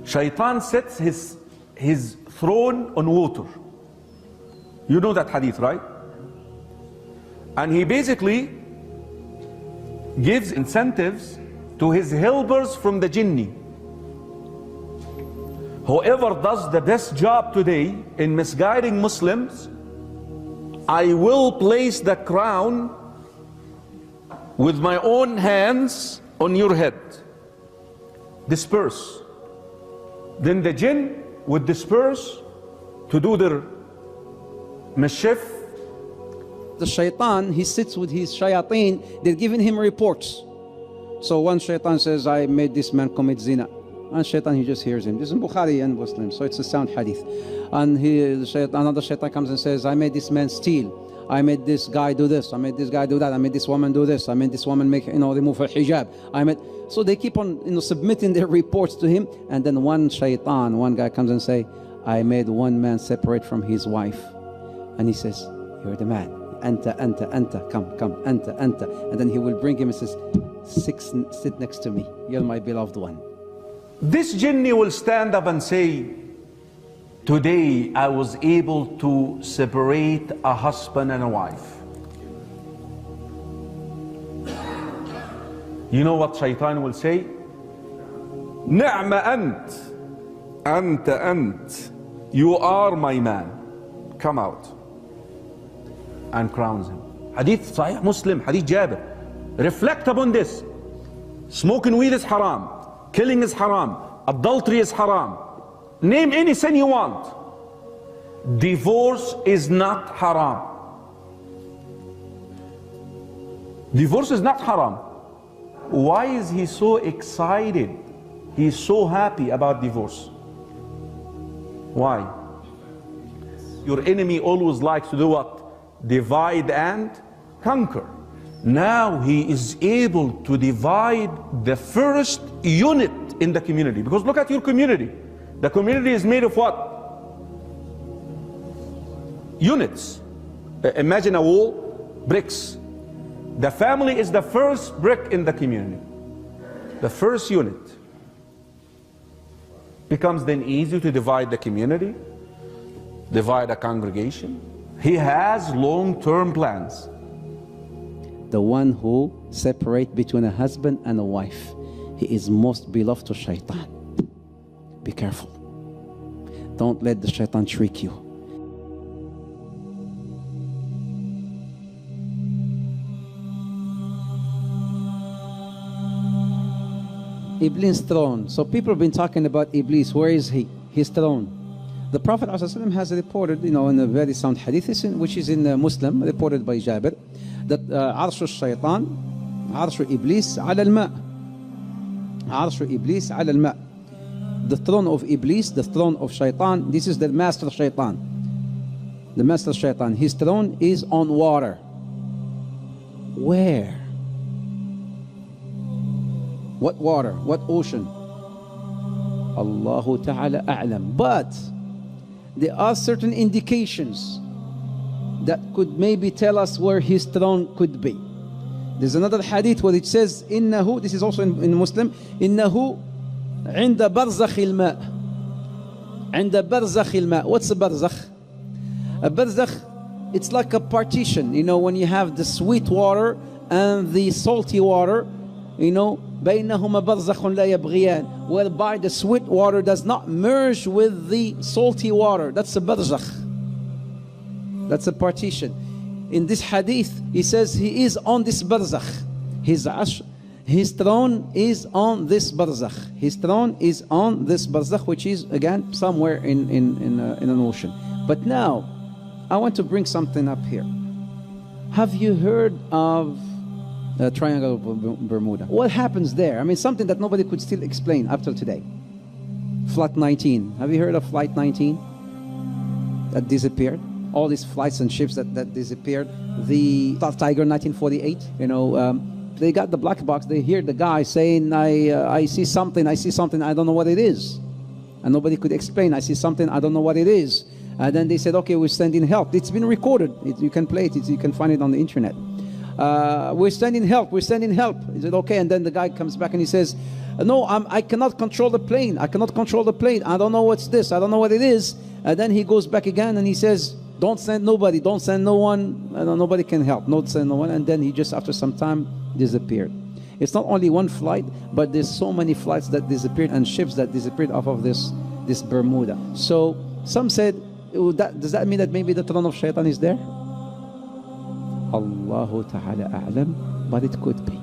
Shaitan sets his throne on water. You know that hadith, right? And he basically gives incentives to his helpers from the jinni. Whoever does the best job today in misguiding Muslims, I will place the crown with my own hands on your head. Disperse. Then the jinn would disperse to do their mischief. The shaitan, he sits with his shayateen, they're giving him reports. So one shaitan says, I made this man commit zina. And shaitan, he just hears him. This is in Bukhari and Muslim, so it's a sound hadith. And another shaitan comes and says, I made this man steal. I made this guy do this. I made this guy do that. I made this woman do this. I made this woman make, remove her hijab. So they keep on, submitting their reports to him. And then one shaitan, one guy comes and say, I made one man separate from his wife. And he says, you're the man. Anta, come, anta. And then he will bring him and says, sit next to me. You're my beloved one. This jinni will stand up and say, today I was able to separate a husband and a wife. You know what shaitan will say? Ni'ma ant. You are my man. Come out. And crowns him. Hadith Sahih Muslim, Hadith Jabir. Reflect upon this. Smoking weed is haram. Killing is haram. Adultery is haram. Name any sin you want. Divorce is not haram. Divorce is not haram. Why is he so excited? He's so happy about divorce. Why? Your enemy always likes to do what? Divide and conquer. Now he is able to divide the first unit in the community. Because look at your community. The community is made of what? Units. Imagine a wall, bricks. The family is the first brick in the community. The first unit. Becomes then easy to divide the community, divide a congregation. He has long-term plans. The one who separates between a husband and a wife, he is most beloved to shaitan. Be careful. Don't let the shaitan trick you. Iblis' throne. So people have been talking about Iblis. Where is he? His throne. The Prophet ﷺ has reported, in a very sound hadith, which is in Muslim, reported by Jabir, that Arsh al-Shaytan, Arsh Iblis ala al-ma'. Arsh Iblis ala al-ma'. The throne of Iblis, the throne of Shaitan, this is the master Shaitan. The master Shaitan, his throne is on water. Where? What water? What ocean? Allahu Ta'ala a'lam. But there are certain indications that could maybe tell us where his throne could be. There's another hadith where it says, Innahu, this is also in Muslim, Innahu عند برزخ الماء. عند برزخ الماء. What's a barzakh? A barzakh, it's like a partition. When you have the sweet water and the salty water, بينهما برزخ لا يبغيان, whereby the sweet water does not merge with the salty water. That's a barzakh. That's a partition. In this hadith, he says he is on this barzakh. His throne is on this barzakh. His throne is on this barzakh, which is again somewhere in an ocean. But now, I want to bring something up here. Have you heard of Triangle of Bermuda? What happens there? Something that nobody could still explain up till today. Flight 19. Have you heard of Flight 19? That disappeared. All these flights and ships that disappeared. The Tiger 1948. They got the black box. They hear the guy saying, I see something, I don't know what it is. And nobody could explain, I see something, I don't know what it is. And then they said, okay, we're sending help. It's been recorded. You can play it. You can find it on the internet. we're sending help, we're sending help. Is it okay? And then the guy comes back and he says, no, I cannot control the plane. I cannot control the plane. I don't know what's this. I don't know what it is. And then he goes back again and he says, don't send nobody. Don't send no one. Nobody can help. Don't send no one. And then he just, after some time, disappeared. It's not only one flight, but there's so many flights that disappeared and ships that disappeared off of this Bermuda. So some said, does that mean that maybe the throne of Shaitan is there? Allahu Ta'ala A'lam, but it could be.